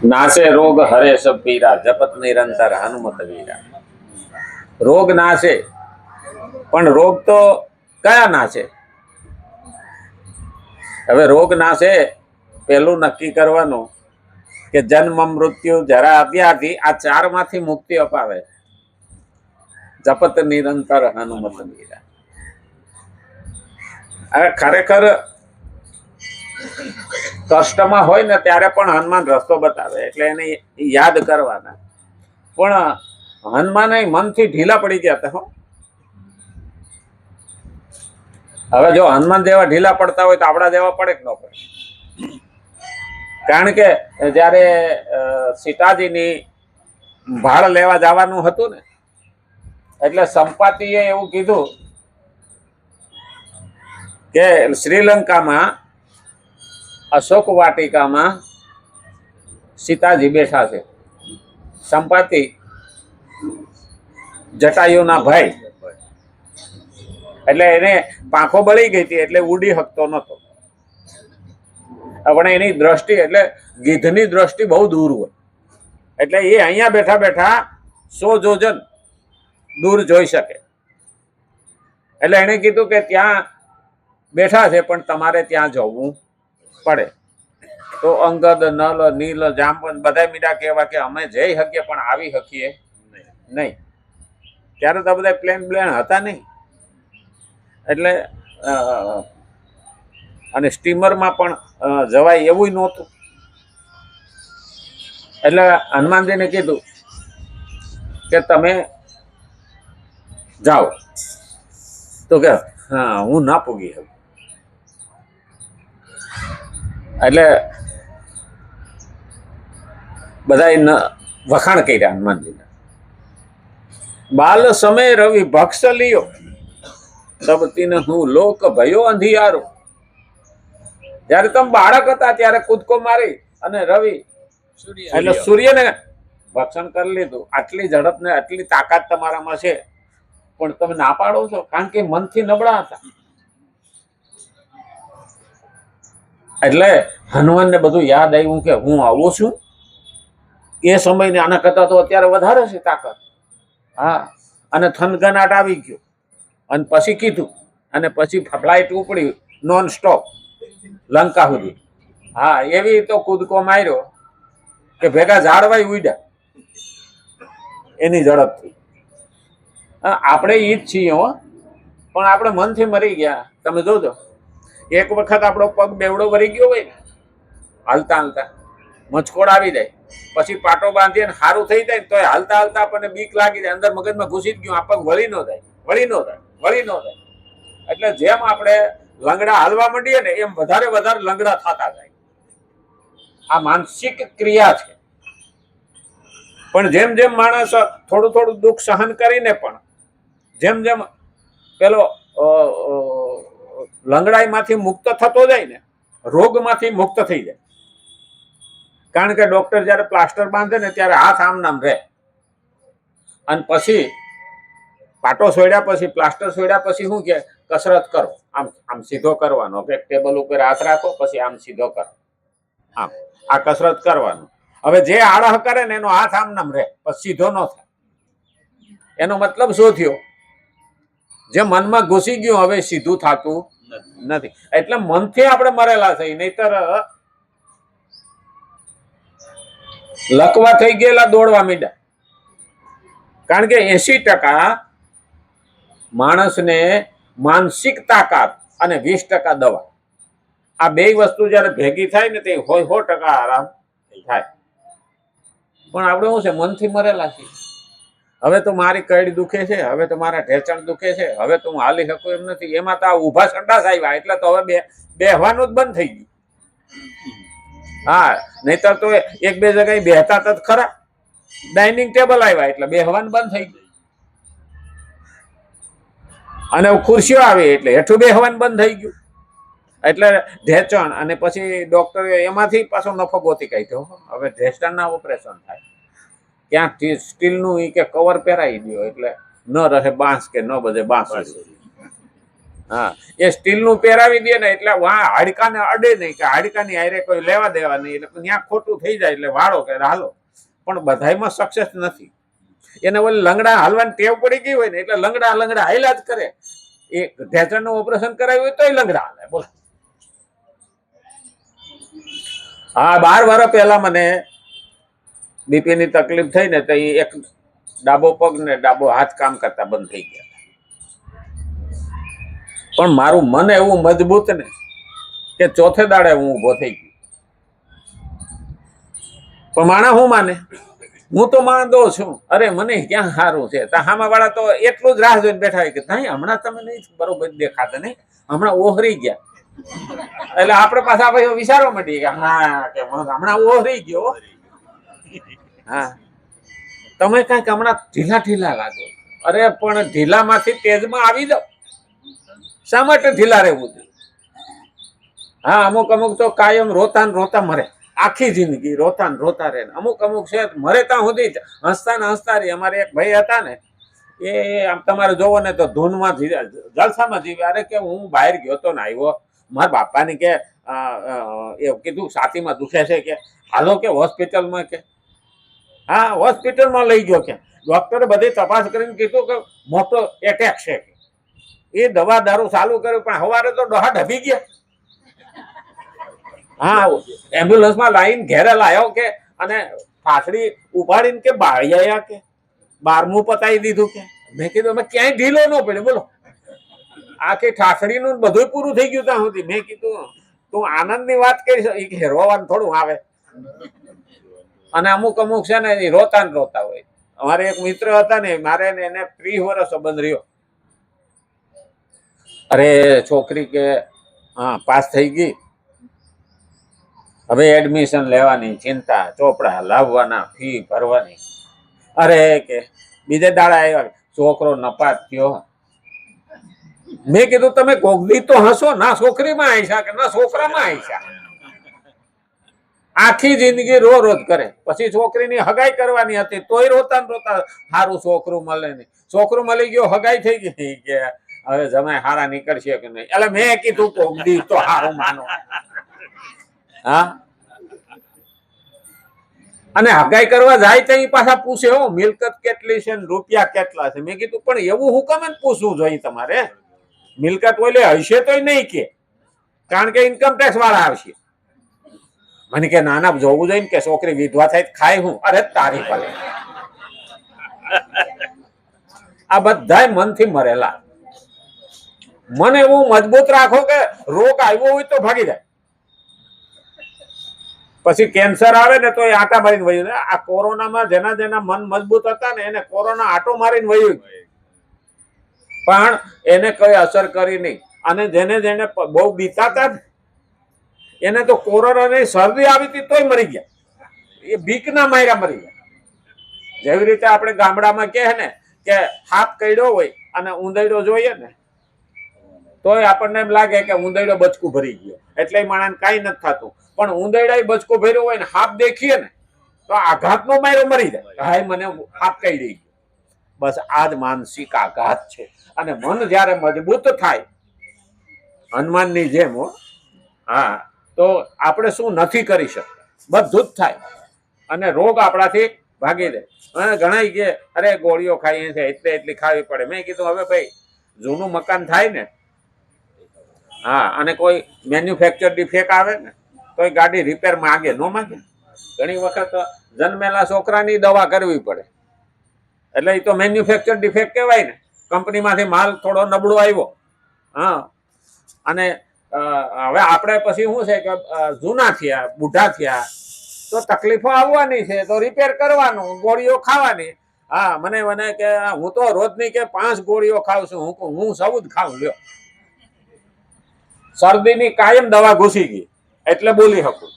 નાશે રોગ હરે સબ પીરા, જપત નિરંતર હનુમત વીરા. રોગ નાશે, પણ રોગ તો કયા નાશે? હવે રોગ નાશે પેલું નક્કી કરવાનું કે જન્મ, મૃત્યુ, જરા, વ્યાધિ આ ચાર માંથી મુક્તિ અપાવે. જપત નિરંતર હનુમત વીરા. હવે ખરેખર કષ્ટમાં હોય ને ત્યારે પણ હનુમાન રસ્તો બતાવે, એટલે એને યાદ કરવાના. પણ હનુમાન મનથી ઢીલા પડી ગયા હતા. હવે જો હનુમાન જેવા ઢીલા પડતા હોય તો આપણા જેવા પડે કે ન પડે? કારણ કે જયારે સીતાજીની ભાળ લેવા જવાનું હતું ને, એટલે સંપાતિએ એવું કીધું કે શ્રીલંકામાં અશોક વાટિકામાં સીતાજી બેઠા છે. સંપાતિ જટાયુના ભાઈ, એટલે એને પાંખો બળી ગઈ હતી, એટલે ઉડી શકતો નતો. પણ એની દ્રષ્ટિ એટલે ગીધની દ્રષ્ટિ બહુ દૂર હોય, એટલે એ અહીંયા બેઠા બેઠા 100 જોજન દૂર જોઈ શકે. એટલે એને કીધું કે ત્યાં બેઠા છે પણ તમારે ત્યાં જવું પડે. તો અંગદ, નલ, નીલ, જામવંત બધા મીડા કહેવા કે અમે જઈ શકીએ પણ આવી શકીએ નહીં. ત્યારે તો બધા પ્લેન હતા નહીં, એટલે અને સ્ટીમરમાં પણ જવાય એવું નહોતું. એટલે હનુમાનજીને કીધું કે તમે જાઓ. તો કે હા, હું ના પૂગી શકું. એટલે બધા વખાણ કર્યા હનુમાનજીને. બાલ સમય રવિ ભક્ષ લિયો, તબ તીન હું લોક ભયો અંધિયારો. જયારે તમે બાળક હતા ત્યારે કૂદકો મારી અને રવિ એટલે સૂર્યને ભક્ષણ કરી લીધું. આટલી ઝડપ ને આટલી તાકાત તમારામાં છે, પણ તમે ના પાડો છો કારણ કે મનથી નબળા હતા. એટલે હનુમાનને બધું યાદ આવ્યું કે હું આવું છું. એ સમયને આના કરતા તો અત્યારે વધારે છે તાકાત. હા, અને થનગનાટ આવી ગયો અને પછી કીધું, અને પછી ફ્લાઇટ ઉપડી નોન સ્ટોપ લંકા સુધી. હા, એવી તો કૂદકો માર્યો કે ભેગા ઝાડવાય ઉડ્યા એની ઝડપથી. આપણે ઈ જ છીએ હો, પણ આપણે મનથી મરી ગયા. તમે જોજો, એક વખત આપણો પગ બેવડો વળી ગયો હોય ને, હાલતા હાલતા મચકોડ આવી જાય, પછી પાટો બાંધીએ ને સારું થઈ જાય તો હાલતા હાલતા આપણને બીક લાગી જાય, અંદર મગજમાં ઘૂસી જ ગયું, આ પગ વળી ન જાય, વળી ન જાય, વળી ન જાય. એટલે જેમ આપણે લંગડા હાલવા માંડીએ ને એમ વધારે વધારે લંગડા થતા જાય. આ માનસિક ક્રિયા છે. પણ જેમ જેમ માણસ થોડું થોડું દુઃખ સહન કરીને પણ જેમ જેમ પેલો લંગડાઈમાંથી મુક્ત થતો જાય ને, રોગમાંથી મુક્ત થઈ જાય. કારણ કે ડોક્ટર જયારે પ્લાસ્ટર બાંધે ને ત્યારે હાથ આમ નામ રહે, અને પછી પાટો છોડ્યા પછી પ્લાસ્ટર છોડ્યા પછી શું કે કસરત કરો, આમ આમ સીધો કરવાનો, કે ટેબલ ઉપર હાથ રાખો પછી આમ સીધો કરો, આમ આ કસરત કરવાનું. હવે જે આળહ કરે ને એનો હાથ આમ નામ રહે, પછી સીધો ન થાય. એનો મતલબ શું થયો? જે મનમાં ઘૂસી ગયું હવે સીધું થતું નથી. એટલે મનથી આપણે મરેલા થઈ, નહીતર લકવા થઈ ગયેલા દોડવા માંડ્યા. કારણ કે 80% માણસને માનસિક તાકાત અને 20% દવા, આ બે વસ્તુ જયારે ભેગી થાય ને તે 100% આરામ થાય. પણ આપણે શું છે, મનથી મરેલા છીએ. હવે તો મારી કઈડ દુખે છે, હવે તો મારા ઢેચણ દુખે છે, હવે તો હું હાલી શકું એમ નથી. એમાં તો આ ઊભા સંડાસ આવ્યા એટલે તો હવે બેહવાનું જ બંધ થઈ ગયું. હા, નહીતર તો એક બે જગ્યાએ બેહતા તો ખરા. ડાઇનિંગ ટેબલ આવ્યા એટલે બેહવાનું બંધ થઈ ગયું, અને ખુરશીઓ આવી એટલે હેઠું બેહવાનું બંધ થઈ ગયું. એટલે ઢેચણ, અને પછી ડોક્ટરે એમાંથી પાછો નફો ગોતી કાઢ્યો. હવે ઢેચણના ઓપરેશન થાય, ક્યાંક સ્ટીલનું કે કવર પહેરાવી દો એટલે ન રહે બાંસ, કે ન બધે બાંસ. હા, એ સ્ટીલનું પહેરાવી દે ને એટલે હાડકાને અડે નહીં, કે હાડકાની હારે કોઈ લેવા દેવા નહીં, એટલે ત્યાં ખોટું થઈ જાય એટલે વાળો કે હાલો. પણ બધાયમાં સક્સેસ નથી. એને ઓલી લંગડા હાલવાની ટેવ પડી ગઈ હોય ને એટલે લંગડા હાલ્યા જ કરે. એ ઢેચણનું ઓપરેશન કરાવ્યું હોય તોય લંગડા હાલે. બોલો. હા, 12 વર્ષ પહેલા મને બીપી ની તકલીફ થઈ ને તો એક ડાબો પગ ને ડાબો હાથ કામ કરતા બંધ થઈ ગયા. પણ મારું મન એવું મજબૂત ને કે ચોથે દાડે હું ઊભો થઈ ગયો. પણ માણા હું માને, હું તો માંદો છું. અરે મને ક્યાં સારું છે. હામા વાળા તો એટલું જ રાહ જોઈને બેઠા હોય કે નહીં હમણાં તમે નહીં બરોબર દેખાતા, નહીં હમણાં ઓહરી ગયા. એટલે આપણે પાછા ભાઈ વિચારવા માંડીએ કે હા કે હમણાં ઓહરી ગયો. હા, તમે કઈક હમણાં ઢીલા લાગો. અરે પણ ઢીલામાંથી તેજમાં આવી જાવ. શા માટે ઢીલા રહેવું? હા, અમુક તો કાયમ રોતા મરે. આખી જિંદગી રોતા રહે. અમુક છે મરે ત્યાં સુધી હસતા રહે. અમારે એક ભાઈ હતા ને, એ આમ તમારે જોવો ને તો ધૂનમાં જલસામાં જીવે. અરે કે હું બહાર ગયો તો ને આવ્યો, મારા બાપાની કે એ કીધું છાતીમાં દુખે છે કે હાલો કે હોસ્પિટલમાં, કે હા હોસ્પિટલમાં લઈ ગયો. કે ડોક્ટરે બધી તપાસ કરીને કીધું કે મોટો એટેક છે. એ દવા દારૂ ચાલુ કર્યું પણ સવારે તો ડોહા ઢબી ગયા. હા, એમ્બ્યુલન્સમાં લાઈન ઘેરે લાયો કે અને ઠાસડી ઉપાડીને કે બાળી આવ્યા, કે 12મું પતાવી દીધું. કે મેં કીધું અમે ક્યાંય ઢીલો ન પડ્યો. બોલો, આખી ઠાસડીનું બધું પૂરું થઈ ગયું ત્યાં સુધી. મેં કીધું તું આનંદની વાત કરીશ, હેરવાનું થોડું આવે. અને અમુક છે ને એ રોતા હોય. અમારે એક મિત્ર હતા ને, મારે એને 30 વર્ષ સંબંધ રહ્યો. અરે છોકરી કે હા પાસ થઈ ગઈ, હવે એડમિશન લેવાની ચિંતા, ચોપડા લાવવાના, ફી ભરવાની. અરે કે બીજે દાડા આવ્યા, છોકરો નપાત થયો. મેં કીધું તમે કોકદી તો હશો, ના છોકરીમાં આઈશા કે ના છોકરામાં આઈશા. આખી જિંદગી રોજ કરે. પછી છોકરીની હગાઈ કરવાની હતી તોય રોતા સારું છોકરું મળે નહીં. છોકરું મળી ગયો, હગાઈ થઈ ગઈ કે હવે જમાઈ હારા નીકળશે કે નહીં. એટલે મેં કીધું કોકદી તો હારું માનો. હા, અને હગાઈ કરવા જાય તો પાછા પૂછે હો મિલકત કેટલી છે, રૂપિયા કેટલા છે. મેં કીધું પણ એવું હુકમ જ પૂછવું જોઈએ તમારે. મિલકત ઓલે હશે તોય નહીં કે, કારણ કે ઇન્કમ ટેક્સ વાળા આવશે. મને કે નાના જોવું જોઈએ કે છોકરી વિધવા થાય ખાય હું. અરે તારી ભલે, આ બધા મનથી મરેલા. મન એવું મજબૂત રાખો કે રોગ આવ્યો હોય તો ભાગી જાય. પછી કેન્સર આવે ને તો એ આટા મારીને વયું. આ કોરોનામાં જેના મન મજબૂત હતા ને એને કોરોના આટો મારીને વયું, પણ એને કઈ અસર કરી નહીં. અને જેને બહુ બીતાતા એને તો કોરોનાની શરદી આવી હતી તોય મરી ગયા. એ બીકના માર્યા મરી ગયા. જેવી રીતે આપણે ગામડામાં કહે ને કે હાથ કઈડ્યો હોય અને ઊંધેડો જોઈએ ને તોય આપણને એમ લાગે કે ઊંધેડો બચકું ભરી ગયો, એટલે માણસ કાંઈ નથી થતું. પણ ઊંધેડા બચકું ભર્યો હોય ને હાથ દેખીએ ને તો આઘાતનો માર્યો મરી જાય. હાય મને હાથ કઈડી ગયો. બસ આ જ માનસિક આઘાત છે. અને મન જ્યારે મજબૂત થાય હનુમાનની જેમ, હા, તો આપણે શું નથી કરી શકતા, બધું જ થાય. અને રોગ આપણાથી ભાગી જાય. અને ઘણા કે અરે ગોળીઓ ખાઈએ છે એટલે એટલી ખાવી પડે. મેં કીધું હવે ભાઈ જૂનું મકાન થાય ને, હા, અને કોઈ મેન્યુફેક્ચર ડિફેક્ટ આવે ને તો એ ગાડી રિપેર માંગે ન માંગે. ઘણી વખત જન્મેલા છોકરાની દવા કરવી પડે, એટલે એ તો મેન્યુફેક્ચર ડિફેક્ટ કહેવાય ને. કંપનીમાંથી માલ થોડો નબળો આવ્યો, હા, અને હવે આપણે પછી શું છે કે જૂના થયા, બુઢા થયા તો તકલીફો આવવાની છે, તો રિપેર કરવાનું, ગોળીઓ ખાવાની. હા, મને કે હું તો રોજની કે 5 ગોળીઓ ખાઉં છું. હું સૌ જ ખાઉં લ્યો. શરદીની કાયમ દવા ઘૂસી ગઈ એટલે બોલી શકું.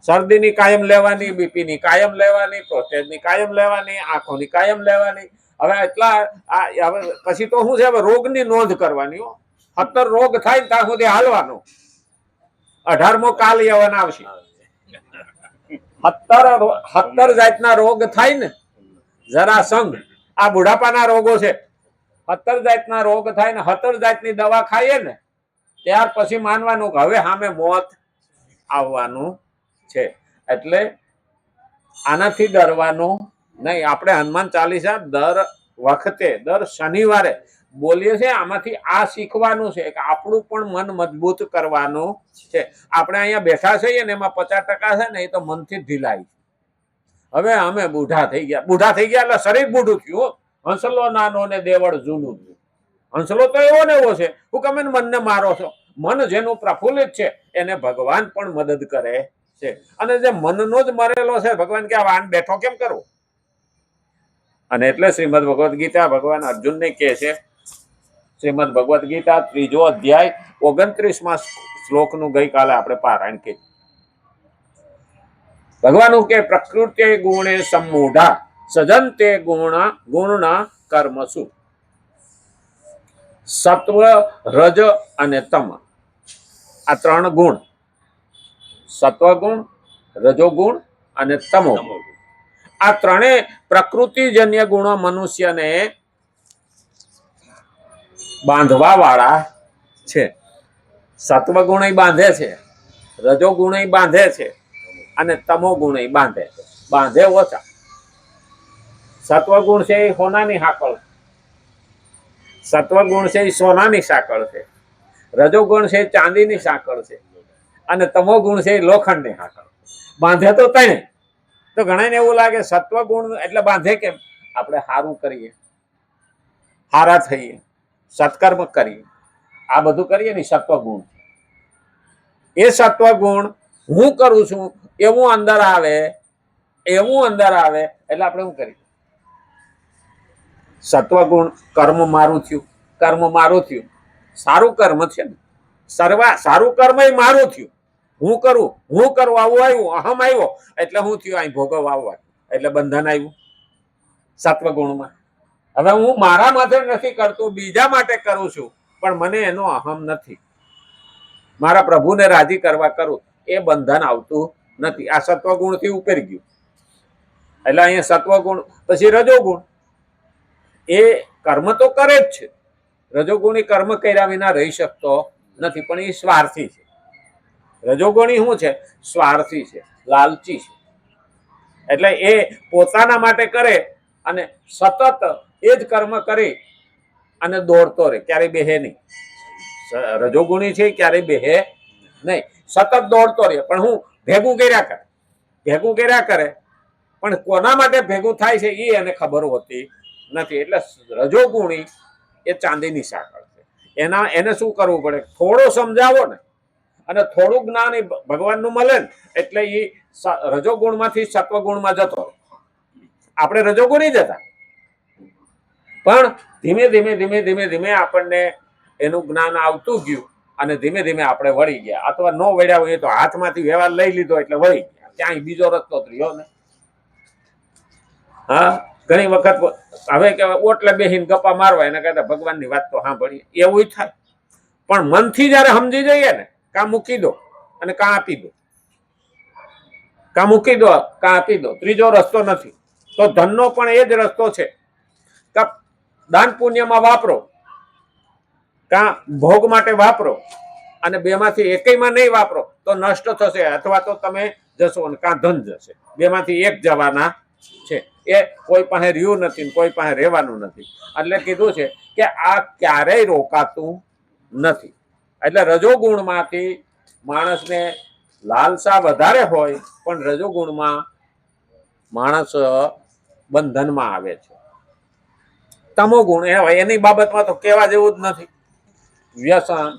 શરદીની કાયમ લેવાની, બીપીની કાયમ લેવાની, પ્રોસ્ટેટની કાયમ લેવાની, આંખોની કાયમ લેવાની. હવે એટલા હવે પછી તો શું છે, હવે રોગની નોંધ કરવાની. 17 રોગ થાય ને ત્યાં સુધી હાલવાનું. 18મો કાલ યવન આવશે. 17 જાતના રોગ થાય ને, જરા સંઘ આ બુઢાપાના રોગો છે. 17 જાતના રોગ થાય ને 17 જાતની દવા ખાઈએ ને ત્યાર પછી માનવાનું કે હવે સામે મોત આવવાનું છે. એટલે આનાથી ડરવાનું નહીં. આપણે હનુમાન ચાલીસા દર વખતે દર શનિવારે બોલીએ છીએ. આમાંથી આ શીખવાનું છે કે આપણું પણ મન મજબૂત કરવાનું છે. આપણે અહીંયા બેઠા છીએ ને એમાં 50% છે ને એ તો મનથી ઢીલાય. હવે અમે બુઢા થઈ ગયા એટલે શરીર બુઢું થયું. હંસલો નાનો ને દેવળ જૂનું થયું. હંસલો તો એવો ને એવો છે. હું તમે મનને મારો છો. મન જેનું પ્રફુલ્લિત છે એને ભગવાન પણ મદદ કરે છે. અને જે મનનો જ મરેલો છે ભગવાન કે આન બેઠો કેમ કરવો. અને એટલે શ્રીમદ ભગવદ્ ગીતા ભગવાન અર્જુનને કહે છે. શ્રીમદ ભગવદ્ ગીતા 3 અધ્યાય 29માં શ્લોકનું ગઈકાલે આપણે પારાયણ કર્યું. ભગવાન કે પ્રકૃતિ ગુણે સમૂઢા સજંતે ગુણના કર્મસુ. સત્વ, રજ અને તમ આ 3 ગુણ, સત્વગુણ, રજોગુણ અને તમોગુણ, આ 3 પ્રકૃતિજન્ય ગુણો મનુષ્યને બાંધવા વાળા છે. સત્વગુણ બાંધે છે, રજોગુણ બાંધે છે અને તમોગુણ બાંધે છે. બાંધે ઓછા. સત્વગુણ છે એ સોનાની સાંકળ, સત્વગુણ છે એ સોનાની સાંકળ છે, રજોગુણ છે એ ચાંદીની સાંકળ છે અને તમોગુણ છે એ લોખંડની સાંકળ. બાંધે તો તણે. તો ઘણાને એવું લાગે સત્વગુણ એટલે બાંધે કેમ? આપણે સારું કરીએ, સારા થઈએ, સત્કર્મ કરીએ, આ બધું કરીએ ને સત્વગુણ. એ સત્વગુણ હું કરું છું એવું અંદર આવે એટલે આપણે શું કરીએ? સત્વગુણ કર્મ મારું થયું. સારું કર્મ છે ને, સારું કર્મ એ મારું થયું. હું કરું આવું આવ્યું, અહમ આવ્યો એટલે હું થયું? અહીં ભોગવવા આવવા એટલે બંધન આવ્યું સત્વગુણમાં. હવે હું મારા માટે નથી કરતો, બીજા માટે કરું છું, પણ મને એનો અહમ નથી. મારા પ્રભુને રાજી કરવા કરું, એ બંધન આવતું નથી. આ સત્વગુણથી ઉપર ગયું. એટલે અહીંયા સત્વગુણ. પછી રજોગુણ, એ કર્મ તો કરે જ છે. રજોગુણી કર્મ કર્યા વિના રહી શકતો નથી, પણ એ સ્વાર્થી છે. રજોગુણી શું છે? સ્વાર્થી છે, લાલચી છે. એટલે એ પોતાના માટે કરે અને સતત એ જ કર્મ કરી અને દોડતો રહે, ક્યારેય બેહે નહીં. રજોગુણી છે ક્યારેય બેહે નહીં, સતત દોડતો રહે. પણ હું ભેગું કર્યા કરે પણ કોના માટે ભેગું થાય છે એ એને ખબર હોતી નથી. એટલે રજોગુણી એ ચાંદીની સાંકળ છે. એને શું કરવું પડે? થોડો સમજાવો ને અને થોડું જ્ઞાન એ ભગવાનનું મળે ને એટલે એ રજોગુણમાંથી સત્વગુણમાં જતો. આપણે રજોગુણી જ હતા, પણ ધીમે ધીમે આપણને એનું જ્ઞાન આવતું ગયું અને ધીમે ધીમે આપણે વળી ગયા. અથવા ન વળ્યા હોય તો હાથમાંથી વ્યવહાર લઈ લીધો એટલે વળી ગયા. ક્યાંય બીજો રસ્તો રહ્યો ને. હા, ઘણી વખત હવે કે ઓટલે બેસીને ગપ્પા મારવા એના કરતા ભગવાનની વાત તો સાંભળીએ એવું થાય. પણ મનથી જયારે સમજી જઈએ ને, કાં મૂકી દો અને કાં આપી દો, કાં મૂકી દો કાં આપી દો, ત્રીજો રસ્તો નથી. તો ધનનો પણ એ જ રસ્તો છે કે દાન પુણ્યમાં વાપરો, કાં ભોગ માટે વાપરો, અને બેમાંથી એકયમાં નહીં વાપરો તો નષ્ટ થશે, અથવા તો તમે જશો અને કાં ધન જશે. બેમાંથી એક જવાના છે. એ કોઈ પાસે રહ્યું નથી, કોઈ પાસે રહેવાનું નથી. એટલે કીધું છે કે આ ક્યારેય રોકાતું નથી. એટલે રજોગુણમાંથી માણસને લાલસા વધારે હોય, પણ રજોગુણમાં માણસ બંધનમાં આવે છે. તમોગુણ એની બાબતમાં તો કહેવા જેવું જ નથી. વ્યસન,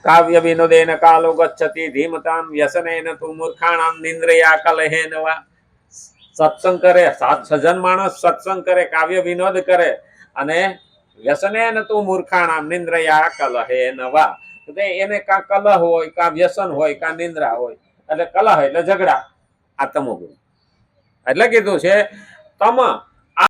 કાવ્ય વિનોદેન કાલો ગચ્છતિ ધીમતામ વ્યસનેન તુ મૂર્ખાણામ નિંદ્રયા કલહેન વા. સત્સંગ કરે, સજ્જન માણસ સત્સંગ કરે, કાવ્ય વિનોદ કરે અને વ્યસનેન તુ મૂર્ખાણામ નિંદ્રયા કલહેન વા. એને કાં કલહ હોય, કાં વ્યસન હોય, કાં નિંદ્રા હોય. એટલે કલહ એટલે ઝઘડા, આ તમોગુણ. એટલે કીધું છે તમ